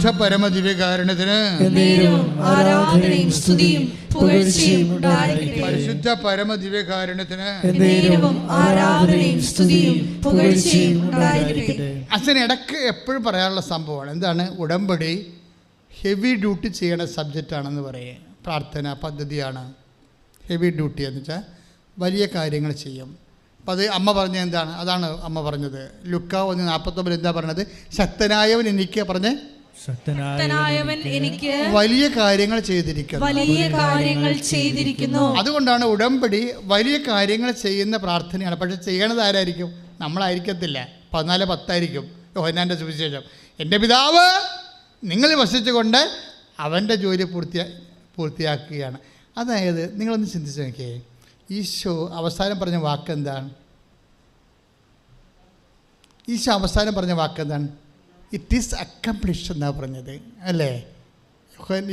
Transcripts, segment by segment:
പരിശുദ്ധ പരമദിവ്യകാരുണ്യത്തിന് ആരാധനയും സ്തുതിയും പുകഴ്ചയും ഉണ്ടായിരിക്കട്ടെ. പരിശുദ്ധ പരമദിവ്യകാരുണ്യത്തിന് ആരാധനയും സ്തുതിയും പുകഴ്ചയും ഉണ്ടായിരിക്കട്ടെ. അച്ഛൻ ഇടയ്ക്ക് എപ്പോഴും പറയാനുള്ള സംഭവമാണ് എന്താണ്, ഉടമ്പടി ഹെവി ഡ്യൂട്ടി ചെയ്യണ സബ്ജക്റ്റാണെന്ന് പറയേ. പ്രാർത്ഥന പദ്ധതിയാണ് ഹെവി ഡ്യൂട്ടി എന്ന് വെച്ചാൽ വലിയ കാര്യങ്ങൾ ചെയ്യും. അപ്പം അത് അമ്മ പറഞ്ഞ എന്താണ്, അതാണ് അമ്മ പറഞ്ഞത്. ലുക്ക 1:49 എന്താ പറഞ്ഞത്? ശക്തനായവൻ എനിക്ക് പറഞ്ഞേ, ശക്തനായവൻ എനിക്ക് വലിയ കാര്യങ്ങൾ ചെയ്തിരിക്കുന്നു. അതുകൊണ്ടാണ് ഉടമ്പടി വലിയ കാര്യങ്ങൾ ചെയ്യുന്ന പ്രാർത്ഥനയാണ്. പക്ഷെ ചെയ്യണത് ആരായിരിക്കും? നമ്മളായിരിക്കത്തില്ല. 14:10 യോഹന്നാൻ്റെ സുവിശേഷം. എൻ്റെ പിതാവ് നിങ്ങൾ വസിച്ചുകൊണ്ട് അവൻ്റെ ജോലി പൂർത്തിയാക്കുകയാണ്. അതായത് നിങ്ങളൊന്ന് ചിന്തിച്ച് നോക്കിയേ, ഈശോ അവസാനം പറഞ്ഞ വാക്കെന്താണ്? ഈശോ അവസാനം പറഞ്ഞ വാക്കെന്താണ്? ഇറ്റ് ഈസ് അക്കംപ്ലിഷ്ഡ് എന്നാണ് പറഞ്ഞത്, അല്ലേ?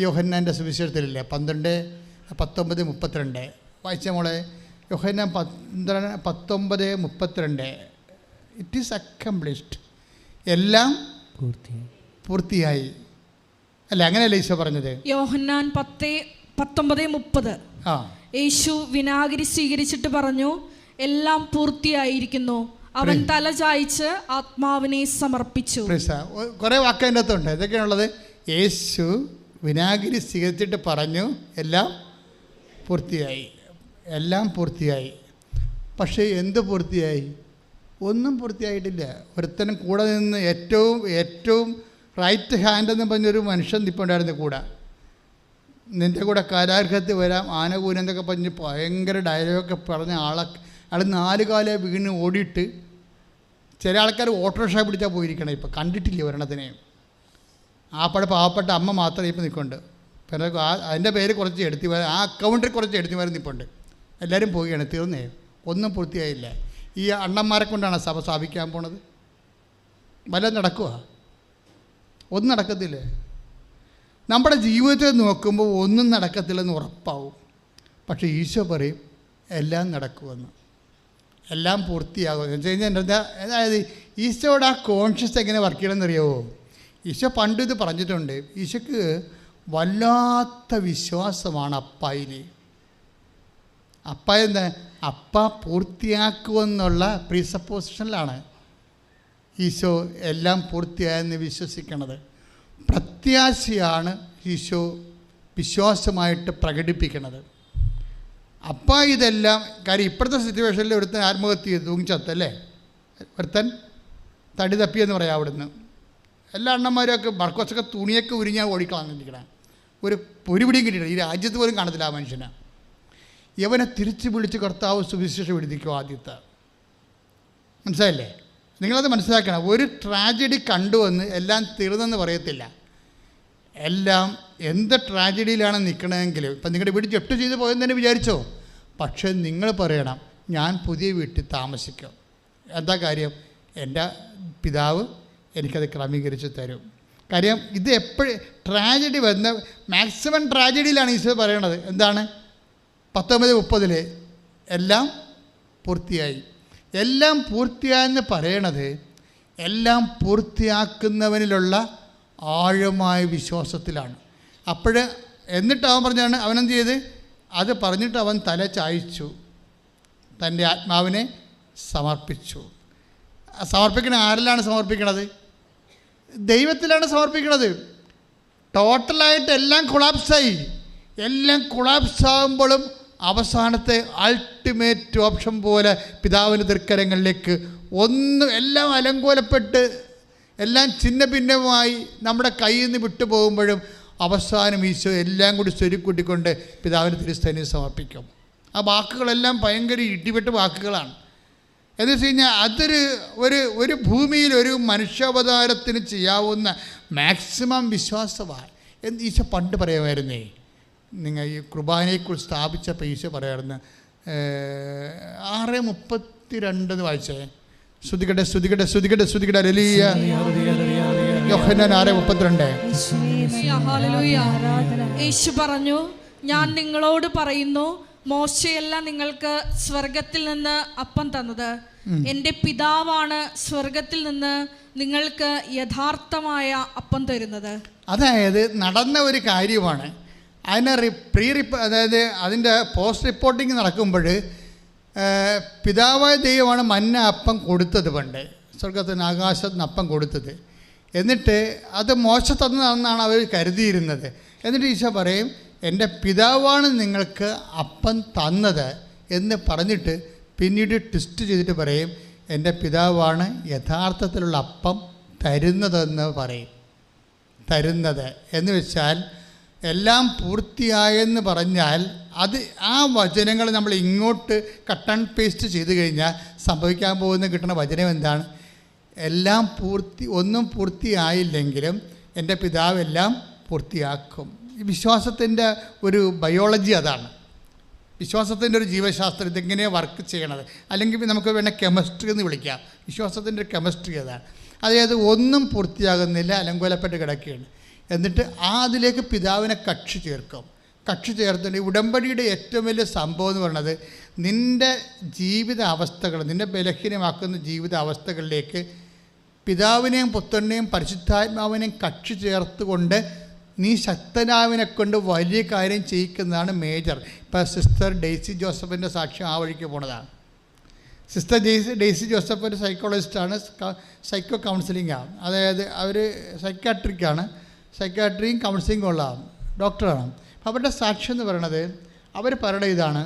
യോഹന്നാൻ്റെ സുവിശേഷത്തിലില്ലേ 12:19-32 വായിച്ച മോളെ. യോഹന്നാൻ 19:32 ഇറ്റ് ഈസ് അക്കംപ്ലിഷ്ഡ്, എല്ലാം പൂർത്തിയായി, അല്ലേ? അങ്ങനെയല്ലേ ഈശോ പറഞ്ഞത്? യോഹന്നാൻ 19:30 യേശു വിനാഗിരി സ്വീകരിച്ചിട്ട് പറഞ്ഞു, എല്ലാം പൂർത്തിയായിരിക്കുന്നു. അവൻ തല ചായ്ച്ച് ആത്മാവിനെ സമർപ്പിച്ചു. കുറേ വാക്ക് അതിൻ്റെ അകത്തുണ്ട്. ഇതൊക്കെയാണുള്ളത്. യേശു വിനാഗിരി സ്വീകരിച്ചിട്ട് പറഞ്ഞു, എല്ലാം പൂർത്തിയായി, എല്ലാം പൂർത്തിയായി. പക്ഷേ എന്ത് പൂർത്തിയായി? ഒന്നും പൂർത്തിയായിട്ടില്ല. ഒരുത്തനും കൂടെ നിന്ന് ഏറ്റവും റൈറ്റ് ഹാൻഡ് എന്ന് പറഞ്ഞൊരു മനുഷ്യൻ ഇപ്പോൾ ഉണ്ടായിരുന്നു കൂടെ. നിൻ്റെ കൂടെ കാരാഗ്രഹത്തിൽ വരാം, ആനകൂനം എന്നൊക്കെ പറഞ്ഞ് ഭയങ്കര ഡയലോഗൊക്കെ പറഞ്ഞ ആൾ 4 കാലേ വീണ് ഓടിയിട്ട് ചില ആൾക്കാർ ഓട്ടോറിക്ഷ പിടിച്ചാൽ പോയിരിക്കണം. ഇപ്പോൾ കണ്ടിട്ടില്ല ഒരെണ്ണത്തിനെ. പാവപ്പെട്ട അമ്മ മാത്രമേ ഇപ്പോൾ നിൽക്കുന്നുണ്ട്. പിന്നെ അതിൻ്റെ പേര് കുറച്ച് എടുത്തിമാർ, ആ അക്കൗണ്ടിൽ കുറച്ച് എടുത്തിമാർ നിൽപ്പുണ്ട്. എല്ലാവരും പോവുകയാണ്, തീർന്നേ, ഒന്നും പൂർത്തിയായില്ല. ഈ അണ്ണന്മാരെ കൊണ്ടാണ് സഭ സ്ഥാപിക്കാൻ പോണത്. വല്ലതും നടക്കുക? ഒന്നും നടക്കത്തില്ലേ? നമ്മുടെ ജീവിതത്തെ നോക്കുമ്പോൾ ഒന്നും നടക്കത്തില്ലെന്ന് ഉറപ്പാവും. പക്ഷേ ഈശോ പറയും എല്ലാം നടക്കുമെന്ന്, എല്ലാം പൂർത്തിയാകുമെന്ന് വെച്ച് കഴിഞ്ഞാൽ അതായത് ഈശോയുടെ ആ കോൺഷ്യസ് എങ്ങനെ വർക്ക് ചെയ്യണമെന്ന് അറിയാമോ? ഈശോ പണ്ട് ഇത് പറഞ്ഞിട്ടുണ്ട്. ഈശോക്ക് വല്ലാത്ത വിശ്വാസമാണ് അപ്പായിൽ. എന്താ, അപ്പ പൂർത്തിയാക്കുമെന്നുള്ള പ്രീസപ്പോസിഷനിലാണ് ഈശോ എല്ലാം പൂർത്തിയായെന്ന് വിശ്വസിക്കണത്. പ്രത്യാശയാണ് ഈശോ വിശ്വാസമായിട്ട് പ്രകടിപ്പിക്കുന്നത്. അപ്പം ഇതെല്ലാം കാര്യം ഇപ്പോഴത്തെ സിറ്റുവേഷനിൽ ഒരുത്തൻ ആത്മഹത്യ ചെയ്ത് തൂങ്ങിച്ചത്തല്ലേ, ഒരുത്തൻ തടി തപ്പിയെന്ന് പറയാം. അവിടുന്ന് എല്ലാ അണ്ണന്മാരൊക്കെ ബർക്കോസൊക്കെ തുണിയൊക്കെ ഉരിഞ്ഞാൽ ഓടിക്കളഞ്ഞിരിക്കണം. ഒരു പിടിയും കിട്ടിയില്ല. ഈ രാജ്യത്ത് പോലും കാണത്തില്ല ആ മനുഷ്യനെ. യവനെ തിരിച്ച് വിളിച്ച് കർത്താവ് സുവിശേഷം എഴുതിക്കും ആദ്യത്തെ. മനസ്സിലായില്ലേ? നിങ്ങളത് മനസ്സിലാക്കണം. ഒരു ട്രാജഡി കണ്ടുവന്ന് എല്ലാം തീർന്നെന്ന് പറയത്തില്ല. എല്ലാം എന്ത് ട്രാജഡിയിലാണ് നിൽക്കണമെങ്കിൽ, ഇപ്പം നിങ്ങളുടെ വീട് ജപ്റ്റ് ചെയ്ത് പോയെന്ന് തന്നെ വിചാരിച്ചോ, പക്ഷേ നിങ്ങൾ പറയണം ഞാൻ പുതിയ വീട്ടിൽ താമസിക്കും. എന്താ കാര്യം? എൻ്റെ പിതാവ് എനിക്കത് ക്രമീകരിച്ച് തരും. കാര്യം ഇത് എപ്പോഴും ട്രാജഡി വന്ന മാക്സിമം ട്രാജഡിയിലാണ് ഈശോ പറയണത്. എന്താണ്? 19:30 എല്ലാം പൂർത്തിയായി. എല്ലാം പൂർത്തിയായെന്ന് പറയണത് എല്ലാം പൂർത്തിയാക്കുന്നവനിലുള്ള ആഴമായ വിശ്വാസത്തിലാണ്. എന്നിട്ട് അവൻ പറഞ്ഞാണ്, അവനെന്ത് ചെയ്ത്? അത് പറഞ്ഞിട്ട് അവൻ തല ചായ്ച്ചു, തൻ്റെ ആത്മാവിനെ സമർപ്പിച്ചു. സമർപ്പിക്കണ ആരിലാണ് സമർപ്പിക്കണത്? ദൈവത്തിലാണ് സമർപ്പിക്കണത്. ടോട്ടലായിട്ട് എല്ലാം കൊളാപ്സായി. എല്ലാം കൊളാപ്സാകുമ്പോഴും അവസാനത്തെ അൾട്ടിമേറ്റ് ഓപ്ഷൻ പോലെ പിതാവിൻ്റെ തൃക്കരങ്ങളിലേക്ക് എല്ലാം അലങ്കോലപ്പെട്ട് എല്ലാം ചിന്ന ഭിന്നമായി നമ്മുടെ കയ്യിൽ നിന്ന് വിട്ടുപോകുമ്പോഴും അവസാനം ഈശോ എല്ലാം കൂടി സ്വരുക്കൂട്ടിക്കൊണ്ട് പിതാവിൻ്റെ തിരുസ്ഥനിൽ സമർപ്പിക്കും. ആ വാക്കുകളെല്ലാം ഭയങ്കര ഇടിവെട്ട് വാക്കുകളാണ്. എന്ന് വെച്ച് കഴിഞ്ഞാൽ ഒരു ഭൂമിയിൽ ഒരു മനുഷ്യാവതാരത്തിന് ചെയ്യാവുന്ന മാക്സിമം വിശ്വാസമാണ്. ഈശോ പണ്ട് പറയുമായിരുന്നേ, നിങ്ങൾ ഈ കുർബാനയെക്കുറിച്ച് സ്ഥാപിച്ചപ്പോൾ ഈശോ പറയാറുണ്ട് 6:32 വായിച്ചേ. ശ്രുതികട്ടെ ശ്രുതികട്ടെ ശ്രുതികട്ടെ ശ്രുതികട്ടെ ഹല്ലേലൂയ. യോഹന്നാൻ 6:32. യേശു പറഞ്ഞു, ഞാൻ നിങ്ങളോട് പറയുന്നു, മോശയല്ല നിങ്ങൾക്ക് സ്വർഗത്തിൽ നിന്ന് അപ്പം തന്നത്, എൻ്റെ പിതാവാണ് സ്വർഗത്തിൽ നിന്ന് നിങ്ങൾക്ക് യഥാർത്ഥമായ അപ്പം തരുന്നത്. അതായത് നടന്ന ഒരു കാര്യമാണ്. അതിനെ അതായത് അതിൻ്റെ പോസ്റ്റ് റിപ്പോർട്ടിങ് നടക്കുമ്പോൾ പിതാവായ ദൈവമാണ് മന്ന അപ്പം കൊടുത്തത്, പണ്ട് സ്വർഗത്തിന് ആകാശത്തിന് അപ്പം കൊടുത്തത്. എന്നിട്ട് അത് മോശ തന്നതാണെന്നാണ് അവർ കരുതിയിരുന്നത്. എന്നിട്ട് ഈശോ പറയും, എൻ്റെ പിതാവാണ് നിങ്ങൾക്ക് അപ്പം തന്നത് എന്ന് പറഞ്ഞിട്ട് പിന്നീട് ട്വിസ്റ്റ് ചെയ്തിട്ട് പറയും, എൻ്റെ പിതാവാണ് യഥാർത്ഥത്തിലുള്ള അപ്പം തരുന്നതെന്ന് പറയും. തരുന്നത് എന്ന് വെച്ചാൽ എല്ലാം പൂർത്തിയായെന്ന് പറഞ്ഞാൽ അത് ആ വചനങ്ങൾ നമ്മൾ ഇങ്ങോട്ട് കട്ട് ആൻഡ് പേസ്റ്റ് ചെയ്ത് കഴിഞ്ഞാൽ സംഭവിക്കാൻ പോകുന്ന കിട്ടുന്ന വചനം എന്താണ്? എല്ലാം ഒന്നും പൂർത്തിയായില്ലെങ്കിലും എൻ്റെ പിതാവ് എല്ലാം പൂർത്തിയാക്കും. ഈ വിശ്വാസത്തിൻ്റെ ഒരു ബയോളജി അതാണ്. വിശ്വാസത്തിൻ്റെ ഒരു ജീവശാസ്ത്രം, ഇതെങ്ങനെയാണ് വർക്ക് ചെയ്യണത്. അല്ലെങ്കിൽ നമുക്ക് വേണേൽ കെമിസ്ട്രി എന്ന് വിളിക്കാം. വിശ്വാസത്തിൻ്റെ ഒരു കെമിസ്ട്രി അതാണ്. അതായത് ഒന്നും പൂർത്തിയാകുന്നില്ല, അലങ്കോലപ്പെട്ട് കിടക്കുകയാണ്. എന്നിട്ട് അതിലേക്ക് പിതാവിനെ കക്ഷി ചേർക്കും. കക്ഷി ചേർത്തിട്ട് ഉടമ്പടിയുടെ ഏറ്റവും വലിയ സംഭവം എന്ന് പറയുന്നത് നിൻ്റെ ജീവിത അവസ്ഥകൾ, നിന്നെ ബലഹീനമാക്കുന്ന ജീവിത അവസ്ഥകളിലേക്ക് പിതാവിനെയും പുത്രനെയും പരിശുദ്ധാത്മാവിനെയും കക്ഷി ചേർത്തുകൊണ്ട് നീ ശക്തനാവിനെ കൊണ്ട് വലിയ കാര്യം ചെയ്യിക്കുന്നതാണ് മേജർ. ഇപ്പോൾ സിസ്റ്റർ ഡെയ്സി ജോസഫിൻ്റെ സാക്ഷ്യം ആ വഴിക്ക് പോണതാണ്. സിസ്റ്റർ ഡെയ്സി ജോസഫ് ഒരു സൈക്കോളജിസ്റ്റാണ്, സൈക്കോ കൗൺസിലിംഗാണ്. അതായത് അവർ സൈക്കാട്രിയും കൗൺസിലിംഗും ഉള്ള ഡോക്ടറാണ്. അവരുടെ സാക്ഷ്യം എന്ന് പറയണത്, അവർ പറയണ ഇതാണ്,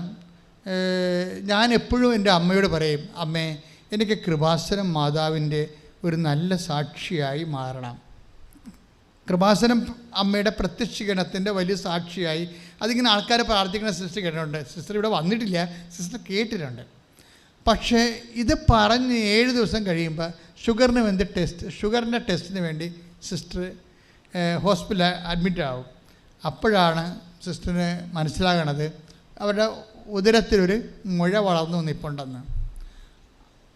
ഞാൻ എപ്പോഴും എൻ്റെ അമ്മയോട് പറയും, അമ്മേ എനിക്ക് കൃപാസനം മാതാവിൻ്റെ ഒരു നല്ല സാക്ഷിയായി മാറണം. കൃപാസനം അമ്മയുടെ പ്രത്യക്ഷീകരണത്തിൻ്റെ വലിയ സാക്ഷിയായി അതിങ്ങനെ ആൾക്കാർ പ്രാർത്ഥിക്കുന്ന സിസ്റ്റർ കേട്ടിട്ടുണ്ട്. സിസ്റ്റർ ഇവിടെ വന്നിട്ടില്ല, സിസ്റ്റർ കേട്ടിട്ടുണ്ട്. പക്ഷേ ഇത് പറഞ്ഞ് 7 ദിവസം കഴിയുമ്പോൾ ഷുഗറിൻ്റെ ടെസ്റ്റിന് വേണ്ടി സിസ്റ്റർ ഹോസ്പിറ്റലിൽ അഡ്മിറ്റ് ആവും. അപ്പോഴാണ് സിസ്റ്ററിന് മനസ്സിലാകണത് അവരുടെ ഉദരത്തിലൊരു മുഴ വളർന്നു നിൽപ്പുണ്ടെന്ന്.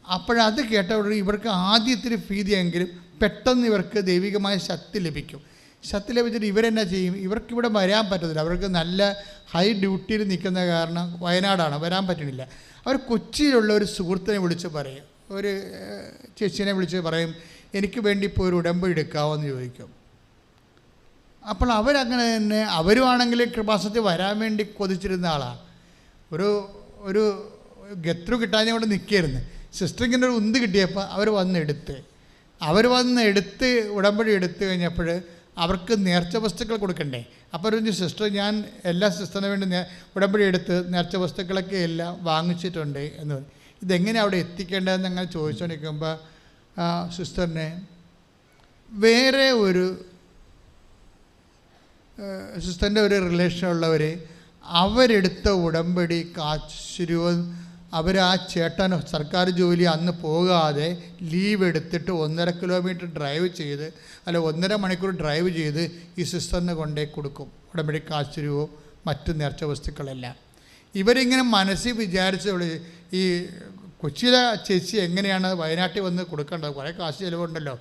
അപ്പോഴത് കേട്ടവർ ഇവർക്ക് ആദ്യത്തിന് ഭീതിയെങ്കിലും പെട്ടെന്ന് ഇവർക്ക് ദൈവികമായ ശക്തി ലഭിക്കും. ശക്തി ലഭിച്ചിട്ട് ഇവരെന്നാ ചെയ്യും? ഇവർക്കിവിടെ വരാൻ പറ്റത്തില്ല. അവർക്ക് നല്ല ഹൈ ഡ്യൂട്ടിയിൽ നിൽക്കുന്ന കാരണം വയനാടാണ്, വരാൻ പറ്റണില്ല. അവർ കൊച്ചിയിലുള്ള ഒരു സുഹൃത്തിനെ വിളിച്ച് പറയും, ഒരു ചേച്ചീനെ വിളിച്ച് പറയും, എനിക്ക് വേണ്ടി ഇപ്പോൾ ഒരു ഉടമ്പടി എടുക്കാമോ എന്ന് ചോദിക്കും. അപ്പോൾ അവരങ്ങനെ തന്നെ, അവരുമാണെങ്കിൽ കൃപാസനത്തിൽ വരാൻ വേണ്ടി കൊതിച്ചിരുന്ന ആളാണ്. ഒരു ഗത്രു കിട്ടാൻ കൊണ്ട് നിൽക്കുകയായിരുന്നു. സിസ്റ്ററിങ്ങനെ ഒരു ഉന്ത് കിട്ടിയപ്പോൾ അവർ വന്നെടുത്ത് ഉടമ്പടി എടുത്തു കഴിഞ്ഞപ്പോൾ അവർക്ക് നേർച്ച വസ്തുക്കൾ കൊടുക്കണ്ടേ. അപ്പോൾ ഒരു സിസ്റ്റർ, ഞാൻ എല്ലാ സിസ്റ്ററിന് വേണ്ടി ഉടമ്പടി എടുത്ത് നേർച്ച വസ്തുക്കളൊക്കെ എല്ലാം വാങ്ങിച്ചിട്ടുണ്ട് എന്ന് പറഞ്ഞു. ഇതെങ്ങനെ അവിടെ എത്തിക്കേണ്ടതെന്ന് അങ്ങനെ ചോദിച്ചുകൊണ്ടിരിക്കുമ്പോൾ സിസ്റ്ററിനെ വേറെ ഒരു സിസ്റ്ററിൻ്റെ ഒരു റിലേഷനുള്ളവർ അവരെടുത്ത ഉടമ്പടി കാശുരുവൻ അവർ ആ ചേട്ടൻ സർക്കാർ ജോലി അന്ന് പോകാതെ ലീവ് എടുത്തിട്ട് 1.5 കിലോമീറ്റർ ഡ്രൈവ് ചെയ്ത്, അല്ല 1.5 മണിക്കൂർ ഡ്രൈവ് ചെയ്ത് ഈ സിസ്റ്ററിന് കൊണ്ടേ കൊടുക്കും ഉടമ്പടി കാശുരുവോ മറ്റ് നേർച്ച വസ്തുക്കളെല്ലാം. ഇവരിങ്ങനെ മനസ്സിൽ വിചാരിച്ചുള്ളൂ, ഈ കൊച്ചിയിലെ ചേച്ചി എങ്ങനെയാണ് വയനാട്ടിൽ വന്ന് കൊടുക്കേണ്ടത്, കുറേ കാശ് ചിലവുണ്ടല്ലോ,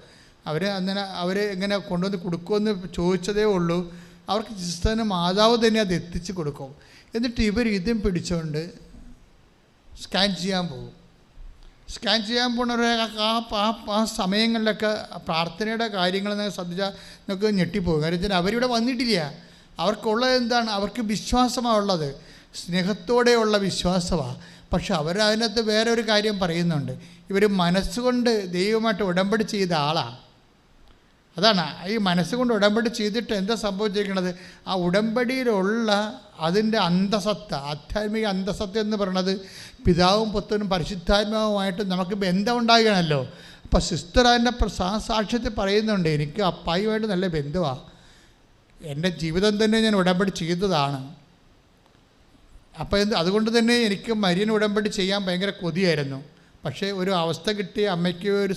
അവർ എങ്ങനെ കൊണ്ടുവന്ന് കൊടുക്കുമെന്ന് ചോദിച്ചതേ ഉള്ളൂ. അവർക്ക് സിസ്റ്ററിന് മാതാവ് തന്നെ അത് എത്തിച്ച് കൊടുക്കും. എന്നിട്ട് ഇവർ ഇതും പിടിച്ചുകൊണ്ട് സ്കാൻ ചെയ്യാൻ പോകുന്നവരെ ആ സമയങ്ങളിലൊക്കെ പ്രാർത്ഥനയുടെ കാര്യങ്ങൾ ശ്രദ്ധിച്ചാൽ നമുക്ക് ഞെട്ടിപ്പോകും. കാര്യം വെച്ചാൽ അവരിവിടെ വന്നിട്ടില്ല. അവർക്കുള്ളത് എന്താണ്? അവർക്ക് വിശ്വാസമാണ് ഉള്ളത്, സ്നേഹത്തോടെയുള്ള വിശ്വാസമാണ്. പക്ഷെ അവരതിനകത്ത് വേറെ ഒരു കാര്യം പറയുന്നുണ്ട്, ഇവർ മനസ്സുകൊണ്ട് ദൈവമായിട്ട് ഉടമ്പടി ചെയ്ത ആളാണ്. അതാണ് ഈ മനസ്സുകൊണ്ട് ഉടമ്പടി ചെയ്തിട്ട് എന്താ സംഭവിച്ചിരിക്കുന്നത്? ആ ഉടമ്പടിയിലുള്ള അതിൻ്റെ അന്തസത്ത, ആധ്യാത്മിക അന്തസത്ത എന്ന് പറയുന്നത് പിതാവും പുത്രനും പരിശുദ്ധാത്മാവുമായിട്ട് നമുക്ക് ബന്ധം ഉണ്ടാകണമല്ലോ. അപ്പോൾ സിസ്റ്റർ അതിൻ്റെ സാക്ഷ്യത്തിൽ പറയുന്നുണ്ട്, എനിക്ക് അപ്പായുമായിട്ട് നല്ല ബന്ധമാണ്, എൻ്റെ ജീവിതം തന്നെ ഞാൻ ഉടമ്പടി ചെയ്തതാണ്. അപ്പോൾ അതുകൊണ്ട് തന്നെ എനിക്ക് മരിയൻ ഉടമ്പടി ചെയ്യാൻ ഭയങ്കര കൊതിയായിരുന്നു. പക്ഷേ ഒരു അവസ്ഥ കിട്ടി അമ്മയ്ക്ക് ഒരു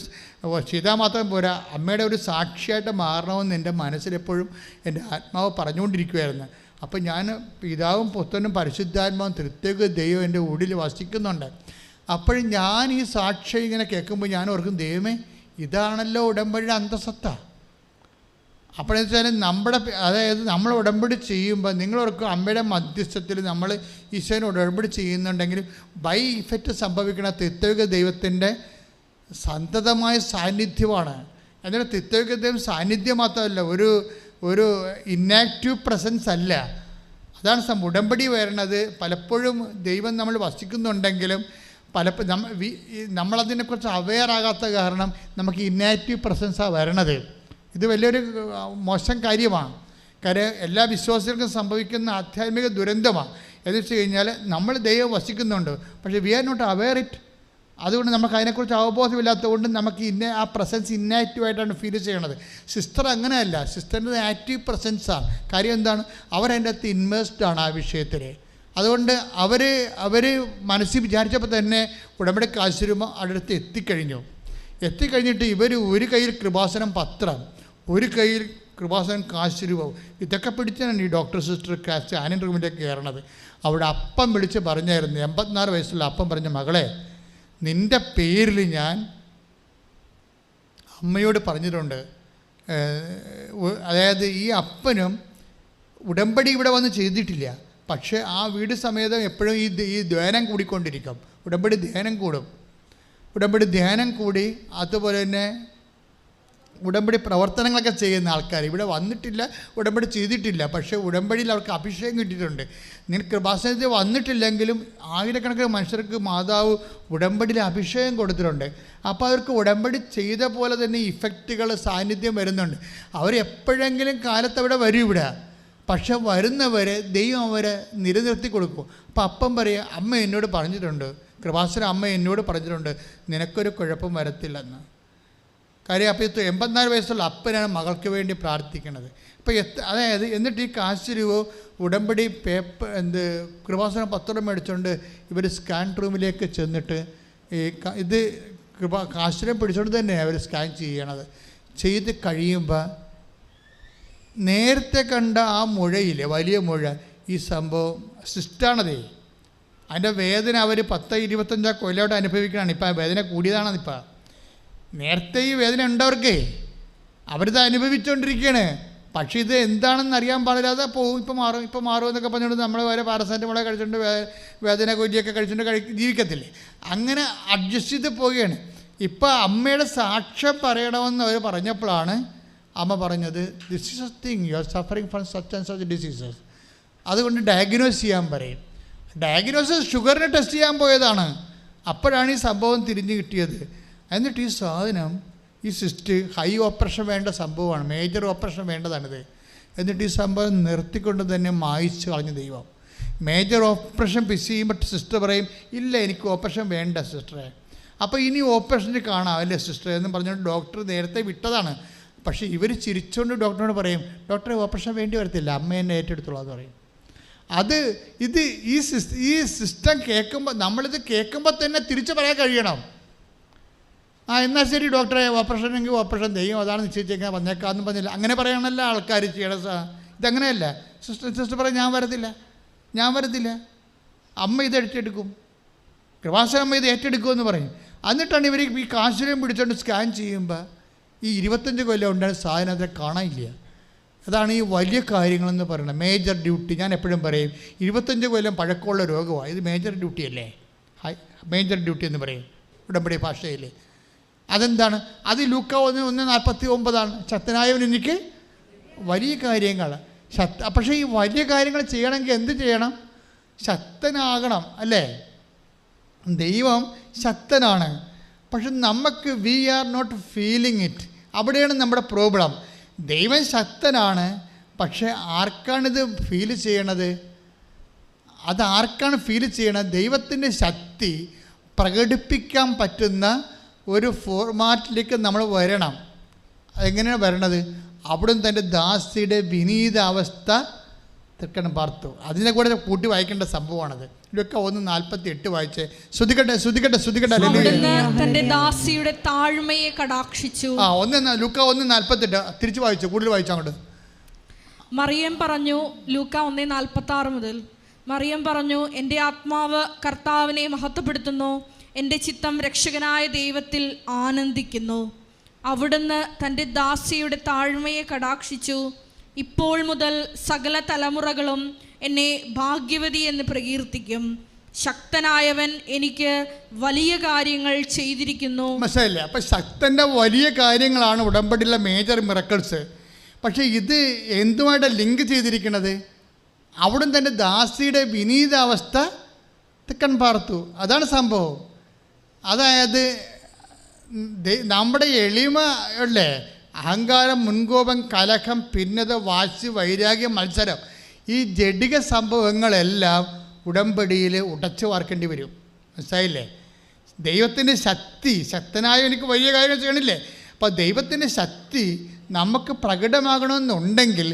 ചെയ്താൽ മാത്രം പോരാ, അമ്മയുടെ ഒരു സാക്ഷിയായിട്ട് മാറണമെന്ന് എൻ്റെ മനസ്സിലെപ്പോഴും എൻ്റെ ആത്മാവ് പറഞ്ഞുകൊണ്ടിരിക്കുമായിരുന്നു. അപ്പോൾ ഞാൻ പിതാവും പുത്രനും പരിശുദ്ധാത്മാവും തൃത്വൈക ദൈവം എൻ്റെ ഉള്ളിൽ വസിക്കുന്നുണ്ട്. അപ്പോഴും ഞാൻ ഈ സാക്ഷ്യം ഇങ്ങനെ കേൾക്കുമ്പോൾ ഞാൻ ഓർക്കും, ദൈവമേ ഇതാണല്ലോ ഉടമ്പടിയുടെ അന്തസത്ത. അപ്പോഴെന്ന് വെച്ചാൽ നമ്മൾ ഉടമ്പടി ചെയ്യുമ്പോൾ നിങ്ങളോർക്കും അമ്മയുടെ മധ്യസ്ഥത്തിൽ നമ്മൾ ഈശോനെ ഉടമ്പടി ചെയ്യുന്നുണ്ടെങ്കിൽ ബൈ ഇഫക്റ്റ് സംഭവിക്കുന്ന തൃത്വൈക ദൈവത്തിൻ്റെ സന്തതമായ സാന്നിധ്യമാണ്. അതിൻ്റെ തിത്വൈക്യത്തെയും സാന്നിധ്യം മാത്രമല്ല, ഒരു ഇന്നാക്റ്റീവ് പ്രസൻസ് അല്ല. അതാണ് ഉടമ്പടി വരണത്. പലപ്പോഴും ദൈവം നമ്മൾ വസിക്കുന്നുണ്ടെങ്കിലും നമ്മളതിനെക്കുറിച്ച് അവെയർ ആകാത്ത കാരണം നമുക്ക് ഇന്നാക്റ്റീവ് പ്രസൻസാണ് വരണത്. ഇത് വലിയൊരു മോശം കാര്യമാണ്. കാര്യം എല്ലാ വിശ്വാസികൾക്കും സംഭവിക്കുന്ന ആധ്യാത്മിക ദുരന്തമാണ്. എന്ന് വെച്ച് കഴിഞ്ഞാൽ നമ്മൾ ദൈവം വസിക്കുന്നുണ്ട്, പക്ഷേ we are not aware it. അതുകൊണ്ട് നമുക്ക് അതിനെക്കുറിച്ച് അവബോധമില്ലാത്തതുകൊണ്ട് നമുക്ക് ആ പ്രസൻസ് ഇന്നാക്റ്റീവായിട്ടാണ് ഫീൽ ചെയ്യണത്. സിസ്റ്റർ അങ്ങനെയല്ല, സിസ്റ്ററിൻ്റെ ആക്റ്റീവ് പ്രസൻസാണ്. കാര്യം എന്താണ്? അവരതിൻ്റെ അകത്ത് ഇൻവെസ്റ്റഡാണ് ആ വിഷയത്തിൽ. അതുകൊണ്ട് അവർ മനസ്സിൽ വിചാരിച്ചപ്പോൾ തന്നെ ഉടമ്പടി കാശുരൂപം അടുത്ത് എത്തിക്കഴിഞ്ഞിട്ട് ഇവർ ഒരു കയ്യിൽ കൃപാസനം പത്രം, ഒരു കയ്യിൽ കൃപാസനം കാശുരൂപം, ഇതൊക്കെ പിടിച്ചാണ് ഈ ഡോക്ടർ സിസ്റ്റർ സ്കാനിങ് റൂമിലേക്ക് കയറണത്. അവിടെ അപ്പം വിളിച്ച് പറഞ്ഞായിരുന്നു, 84 വയസ്സുള്ള അപ്പം പറഞ്ഞ, മകളെ, നിൻ്റെ പേരിൽ ഞാൻ അമ്മയോട് പറഞ്ഞിട്ടുണ്ട്. അതായത് ഈ അപ്പനും ഉടമ്പടി ഇവിടെ വന്ന് ചെയ്തിട്ടില്ല, പക്ഷേ ആ വീട് സമേതം എപ്പോഴും ഈ ധ്യാനം കൂടിക്കൊണ്ടിരിക്കും. ഉടമ്പടി ധ്യാനം കൂടി അതുപോലെ തന്നെ ഉടമ്പടി പ്രവർത്തനങ്ങളൊക്കെ ചെയ്യുന്ന ആൾക്കാർ ഇവിടെ വന്നിട്ടില്ല, ഉടമ്പടി ചെയ്തിട്ടില്ല, പക്ഷേ ഉടമ്പടിയിൽ അവർക്ക് അഭിഷേകം കിട്ടിയിട്ടുണ്ട്. നിങ്ങൾ കൃപാസനത്തിൽ വന്നിട്ടില്ലെങ്കിലും ആയിരക്കണക്കിന് മനുഷ്യർക്ക് മാതാവ് ഉടമ്പടിയിൽ അഭിഷേകം കൊടുത്തിട്ടുണ്ട്. അപ്പോൾ അവർക്ക് ഉടമ്പടി ചെയ്ത പോലെ തന്നെ ഇഫക്റ്റുകൾ സാന്നിധ്യം വരുന്നുണ്ട്. അവരെപ്പോഴെങ്കിലും കാലത്ത് അവിടെ വരും ഇവിടെ, പക്ഷെ വരുന്നവരെ ദൈവം അവരെ നിലനിർത്തി കൊടുക്കും. അപ്പോൾ അപ്പം പറയുക, അമ്മ എന്നോട് പറഞ്ഞിട്ടുണ്ട്, കൃപാസന അമ്മ എന്നോട് പറഞ്ഞിട്ടുണ്ട്, നിനക്കൊരു കുഴപ്പം വരത്തില്ലെന്ന്. കാര്യം അപ്പോൾ 84 വയസ്സുള്ള അപ്പനാണ് മകൾക്ക് വേണ്ടി പ്രാർത്ഥിക്കുന്നത്. അപ്പോൾ അതായത് എന്നിട്ട് ഈ കാശ് രൂപ ഉടമ്പടി കൃപാസനം പത്രം മേടിച്ചുകൊണ്ട് ഇവർ സ്കാൻ റൂമിലേക്ക് ചെന്നിട്ട് ഇത് കാശിനെ പിടിച്ചുകൊണ്ട് തന്നെയാണ് അവർ സ്കാൻ ചെയ്യണത്. ചെയ്ത് കഴിയുമ്പോൾ നേരത്തെ കണ്ട ആ മുഴയില്ലേ, വലിയ മുഴ, ഈ സംഭവം സിസ്റ്റാണതേ. അതിൻ്റെ വേദന അവർ 10-25 കൊല്ലമായിട്ട് അനുഭവിക്കണതാണ്. ഇപ്പം ആ വേദന കൂടിയതാണെന്ന്. ഇപ്പം നേരത്തെ ഈ വേദന ഉണ്ടവർക്കേ, അവരിത് അനുഭവിച്ചുകൊണ്ടിരിക്കുകയാണ്. പക്ഷേ ഇത് എന്താണെന്ന് അറിയാൻ പാടില്ലാതെ പോവും. ഇപ്പം മാറും എന്നൊക്കെ പറഞ്ഞുകൊണ്ട് നമ്മൾ വരെ പാരസെറ്റമോളെ കഴിച്ചുകൊണ്ട് വേദന കൊല്ലിയൊക്കെ കഴിച്ചുകൊണ്ട് ജീവിക്കത്തില്ലേ, അങ്ങനെ അഡ്ജസ്റ്റ് ചെയ്ത് പോവുകയാണ്. ഇപ്പം അമ്മയുടെ സാക്ഷ്യം പറയണമെന്ന് അവർ പറഞ്ഞപ്പോഴാണ് അമ്മ പറഞ്ഞത്, this is A thing, you are suffering from such and such diseases. അതുകൊണ്ട് ഡയഗ്നോസ് ചെയ്യാൻ പറയും. ഡയഗ്നോസിസ് ഷുഗറിനെ ടെസ്റ്റ് ചെയ്യാൻ പോയതാണ്. അപ്പോഴാണ് ഈ സംഭവം തിരിഞ്ഞു കിട്ടിയത്. എന്നിട്ട് ഈ സാധനം, ഈ സിസ്റ്റ് ഹൈ ഓപ്പറേഷൻ വേണ്ട സംഭവമാണ്, മേജർ ഓപ്പറേഷൻ വേണ്ടതാണിത്. എന്നിട്ട് ഈ സംഭവം നിർത്തിക്കൊണ്ട് തന്നെ മായിച്ച് കളഞ്ഞ ദൈവം. മേജർ ഓപ്പറേഷൻ ചെയ്യുമ്പോൾ സിസ്റ്റർ പറയും, ഇല്ല എനിക്ക് ഓപ്പറേഷൻ വേണ്ട സിസ്റ്ററെ. അപ്പോൾ ഇനി ഓപ്പറേഷന് കാണാം അല്ലേ സിസ്റ്റർ എന്ന് പറഞ്ഞുകൊണ്ട് ഡോക്ടർ നേരത്തെ വിട്ടതാണ്. പക്ഷേ ഇവർ ചിരിച്ചുകൊണ്ട് ഡോക്ടറിനോട് പറയും, ഡോക്ടറെ ഓപ്പറേഷൻ വേണ്ടി വരത്തില്ല, അമ്മ എന്നെ ഏറ്റെടുത്തോളൂ എന്ന് പറയും. ഈ സിസ്റ്റം കേൾക്കുമ്പോൾ, നമ്മളിത് കേൾക്കുമ്പോൾ തന്നെ തിരിച്ചു പറയാൻ കഴിയണം. എന്നാൽ ശരി ഡോക്ടറെ, ഓപ്പറേഷൻ എങ്കിൽ ഓപ്പറേഷൻ ചെയ്യും, അതാണ് നിശ്ചയിച്ചേക്കാൻ വന്നേക്കാമെന്ന് പറഞ്ഞില്ല. അങ്ങനെ പറയണമല്ല ആൾക്കാർ ചെയ്യണം. ഇതങ്ങനെയല്ല. സിസ്റ്റർ പറയും, ഞാൻ വരത്തില്ല, അമ്മ ഇത് ഏറ്റെടുക്കും, കൃപാസന അമ്മ ഇത് ഏറ്റെടുക്കുമെന്ന് പറയും. എന്നിട്ടാണ് ഇവർ ഈ കാശിനെയും പിടിച്ചുകൊണ്ട് സ്കാൻ ചെയ്യുമ്പോൾ ഈ 25 കൊല്ലം ഉണ്ടായ സാധനം അതിനെ കാണാനില്ല. അതാണ് ഈ വലിയ കാര്യങ്ങളെന്ന് പറയുന്നത്, മേജർ ഡ്യൂട്ടി. ഞാൻ എപ്പോഴും പറയും, 25 കൊല്ലം പഴക്കമുള്ള രോഗമാണ് ഇത്, മേജർ ഡ്യൂട്ടി അല്ലേ, മേജർ ഡ്യൂട്ടി എന്ന് പറയും ഉടമ്പടി ഭാഷയിൽ. അതെന്താണ്? അത് ലൂക്ക 1:49 ശക്തനായവൻ എനിക്ക് വലിയ കാര്യങ്ങൾ. പക്ഷേ ഈ വലിയ കാര്യങ്ങൾ ചെയ്യണമെങ്കിൽ എന്ത് ചെയ്യണം? ശക്തനാകണം അല്ലേ? ദൈവം ശക്തനാണ്, പക്ഷെ നമുക്ക് we are not feeling it. അവിടെയാണ് നമ്മുടെ പ്രോബ്ലം. ദൈവം ശക്തനാണ്, പക്ഷേ ആർക്കാണിത് ഫീൽ ചെയ്യണത്? ആർക്കാണ് ഫീൽ ചെയ്യണത്? ദൈവത്തിൻ്റെ ശക്തി പ്രകടിപ്പിക്കാൻ പറ്റുന്ന ഒരു ഫോർമാറ്റിലേക്ക് നമ്മൾ വരണം. അതെങ്ങനെയാണ് വരണത്? അവിടുന്ന് തൻ്റെ ദാസിയുടെ വിനീത അവസ്ഥ തൃക്കണം പാർത്തു. അതിനെ കൂടെ കൂട്ടി വായിക്കേണ്ട സംഭവമാണത്. ഇതൊക്കെ 1:48 വായിച്ചേ. ശ്രുതികട്ടെ. തന്റെ ദാസിയുടെ താഴ്മയെ കടാക്ഷിച്ചു. ലൂക്ക 1:48 തിരിച്ചു വായിച്ചു, കൂടുതൽ വായിച്ചു അങ്ങോട്ട്. മറിയം പറഞ്ഞു, ലൂക്ക 1:46 മുതൽ, മറിയം പറഞ്ഞു, എൻ്റെ ആത്മാവ് കർത്താവിനെ മഹത്വപ്പെടുത്തുന്നു, എൻ്റെ ചിത്തം രക്ഷകനായ ദൈവത്തിൽ ആനന്ദിക്കുന്നു. അവിടുന്ന് തൻ്റെ ദാസിയുടെ താഴ്മയെ കടാക്ഷിച്ചു. ഇപ്പോൾ മുതൽ സകല തലമുറകളും എന്നെ ഭാഗ്യവതി എന്ന് പ്രകീർത്തിക്കും. ശക്തനായവൻ എനിക്ക് വലിയ കാര്യങ്ങൾ ചെയ്തിരിക്കുന്നു. മനസ്സിലായില്ലേ? അപ്പം ശക്തൻ്റെ വലിയ കാര്യങ്ങളാണ് ഉടമ്പടിയിലെ മേജർ മിറക്കിൾസ്. പക്ഷേ ഇത് എന്തുമായിട്ടാണ് ലിങ്ക് ചെയ്തിരിക്കുന്നത്? അവിടുന്ന് തന്നെ ദാസിയുടെ വിനീതാവസ്ഥ തെക്കൻ പാർത്തു. അതാണ് സംഭവം. അതായത് നമ്മുടെ എളിമ അല്ലേ, അഹങ്കാരം, മുൻകോപം, കലഹം, ഭിന്നത, വാശി, വൈരാഗ്യം, മത്സരം, ഈ ജഡിക സംഭവങ്ങളെല്ലാം ഉടമ്പടിയിൽ ഉടച്ചു വാർക്കേണ്ടി വരും. മനസ്സിലായില്ലേ? ദൈവത്തിൻ്റെ ശക്തി, ശക്തനായ എനിക്ക് വലിയ കാര്യങ്ങൾ ചെയ്യണില്ലേ? അപ്പോൾ ദൈവത്തിൻ്റെ ശക്തി നമുക്ക് പ്രകടമാകണമെന്നുണ്ടെങ്കിൽ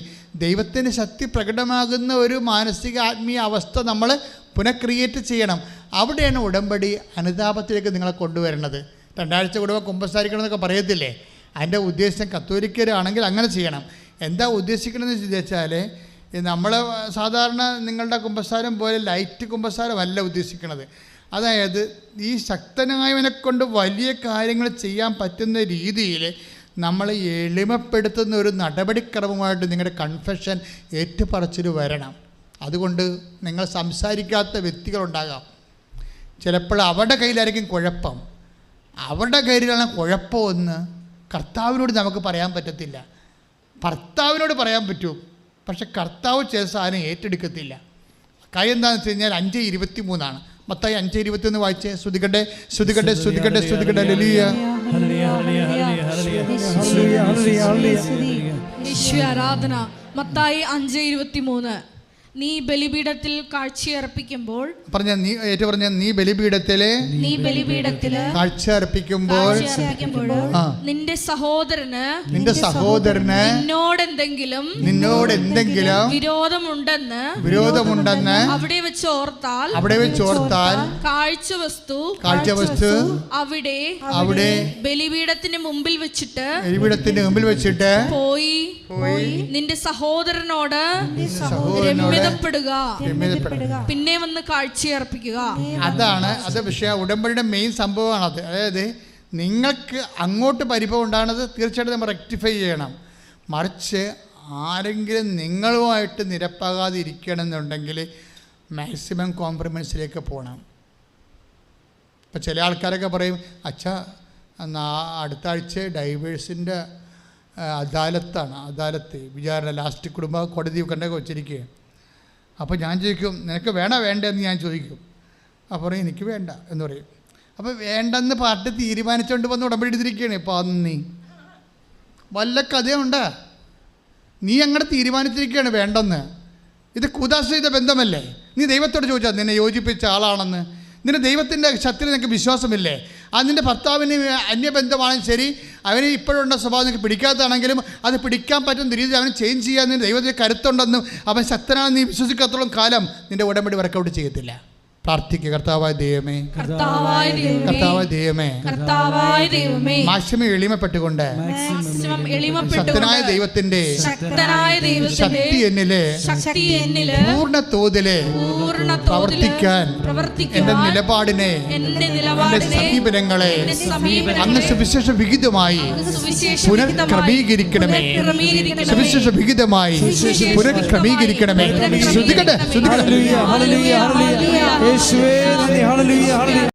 ദൈവത്തിൻ്റെ ശക്തി പ്രകടമാകുന്ന ഒരു മാനസിക ആത്മീയ അവസ്ഥ നമ്മൾ പുനഃക്രിയേറ്റ് ചെയ്യണം. അവിടെയാണ് ഉടമ്പടി അനുതാപത്തിലേക്ക് നിങ്ങളെ കൊണ്ടുവരുന്നത്. 2 ആഴ്ച കൂടുമ്പോൾ കുമ്പസാരിക്കണമെന്നൊക്കെ പറയത്തില്ലേ? അതിൻ്റെ ഉദ്ദേശം കത്തോലിക്കരാണെങ്കിൽ അങ്ങനെ ചെയ്യണം. എന്താ ഉദ്ദേശിക്കണമെന്ന് ചോദിച്ചാൽ, നമ്മൾ സാധാരണ നിങ്ങളുടെ കുമ്പസാരം പോലെ ലൈറ്റ് കുമ്പസാരമല്ല ഉദ്ദേശിക്കുന്നത്. അതായത് ഈ ശക്തനായവനെ കൊണ്ട് വലിയ കാര്യങ്ങൾ ചെയ്യാൻ പറ്റുന്ന രീതിയിൽ നമ്മൾ എളിമപ്പെടുത്തുന്ന ഒരു നടപടിക്രമമായിട്ട് നിങ്ങളുടെ കൺഫെഷൻ ഏറ്റുപറച്ചിൽ വരണം. അതുകൊണ്ട് നിങ്ങൾ സംസാരിക്കാത്ത വ്യക്തികളുണ്ടാകാം. ചിലപ്പോൾ അവരുടെ കയ്യിലായിരിക്കും കുഴപ്പം. അവരുടെ കയ്യിലാണ് കുഴപ്പമെന്ന് കർത്താവിനോട് നമുക്ക് പറയാൻ പറ്റത്തില്ല. ഭർത്താവിനോട് പറയാൻ പറ്റും, പക്ഷെ കർത്താവ് ചില സാധനം ഏറ്റെടുക്കത്തില്ല. കാര്യം എന്താണെന്ന് വെച്ച് കഴിഞ്ഞാൽ 5:23 മത്തായി 5:21 വായിച്ചേ. ശ്രുതികട്ടെ ശ്രുതികട്ടെ ശ്രുതികട്ടെ ശ്രുതികട്ടെ. ഹല്ലേലൂയ ആരാധന. മത്തായി 5:23. നീ ബലിപീഠത്തിൽ കാഴ്ചയർപ്പിക്കുമ്പോൾ നീ ബലിപീഠത്തിലെ കാഴ്ചയർപ്പിക്കുമ്പോൾ നിന്റെ സഹോദരന് നിന്നോടെന്തെങ്കിലും വിരോധമുണ്ടെന്ന് അവിടെ വെച്ച് ഓർത്താൽ കാഴ്ചവസ്തു അവിടെ ബലിപീഠത്തിന് മുമ്പിൽ വെച്ചിട്ട് പോയി നിന്റെ സഹോദരനോട് പിന്നെ വന്ന് കാഴ്ചയർപ്പിക്കുക. അത് വിഷയം. ഉടമ്പടിയുടെ മെയിൻ സംഭവമാണത്. അതായത് നിങ്ങൾക്ക് അങ്ങോട്ട് പരിഭവം ഉണ്ടാകുന്നത് തീർച്ചയായിട്ടും നമ്മൾ റെക്ടിഫൈ ചെയ്യണം. മറിച്ച് ആരെങ്കിലും നിങ്ങളുമായിട്ട് നിരപ്പാകാതെ ഇരിക്കണമെന്നുണ്ടെങ്കിൽ മാക്സിമം കോംപ്രമൈസിലേക്ക് പോകണം. ഇപ്പം ചില ആൾക്കാരൊക്കെ പറയും, അച്ഛാ അടുത്ത ആഴ്ച ഡൈവേഴ്സിൻ്റെ അദാലത്ത് വിചാരണ ലാസ്റ്റ് കുടുംബ കോടതി കണ്ടൊക്കെ വെച്ചിരിക്കുക. അപ്പോൾ ഞാൻ ചോദിക്കും, നിനക്ക് വേണ്ടെന്ന് ഞാൻ ചോദിക്കും. അപ്പോൾ പറയും എനിക്ക് വേണ്ട എന്ന് പറയും. അപ്പോൾ വേണ്ടെന്ന് പാർട്ടി തീരുമാനിച്ചുകൊണ്ട് വന്ന് ഉടമ്പടി എടുത്തിരിക്കുകയാണ്. ഇപ്പോൾ നീ വല്ല കഥയുണ്ടാ? നീ അങ്ങനെ തീരുമാനിച്ചിരിക്കുകയാണ് വേണ്ടെന്ന്. ഇത് കൂദാശയുടെ ബന്ധമല്ലേ? നീ ദൈവത്തോട് ചോദിച്ചാൽ നിന്നെ യോജിപ്പിച്ച ആളാണെന്ന്. നിന്റെ ദൈവത്തിൻ്റെ ശക്തിയിൽ നിനക്ക് വിശ്വാസമില്ലേ? നിൻ്റെ ഭർത്താവിന് അന്യബന്ധമാണെങ്കിലും ശരി, അവന് ഇപ്പോഴുള്ള സ്വഭാവം നിനക്ക് പിടിക്കാത്തതാണെങ്കിലും അത് പിടിക്കാൻ പറ്റുന്ന രീതിയിൽ അവന് ചേഞ്ച് ചെയ്യാൻ നിൻ്റെ ദൈവത്തിന് കരുത്തുണ്ടെന്നും അവൻ ശക്തനാണെന്ന് നീ വിശ്വസിക്കാത്തോളം കാലം നിൻ്റെ ഉടമ്പടി വർക്കൗട്ട് ചെയ്യത്തില്ല. പ്രാർത്ഥിക്കുക. കർത്താവായ ദൈവമേ, മാക്സിമം എളിമപ്പെട്ടുകൊണ്ട് ശക്തനായ ദൈവത്തിന്റെ ശക്തി എന്നില് പൂർണ്ണ തോതില് പ്രവർത്തിക്കാൻ എന്റെ നിലപാടിനെ, എന്റെ സമീപനങ്ങളെ അങ്ങ് സുവിശേഷ വിഹിതമായി പുനഃക്രമീകരിക്കണമേ. സുവിശേഷ വിഹിതമായി പുനഃക്രമീകരിക്കണമേ. ശ്രുതികട്ടെ. യേശുവേ നന്ദി. Hallelujah hallelujah.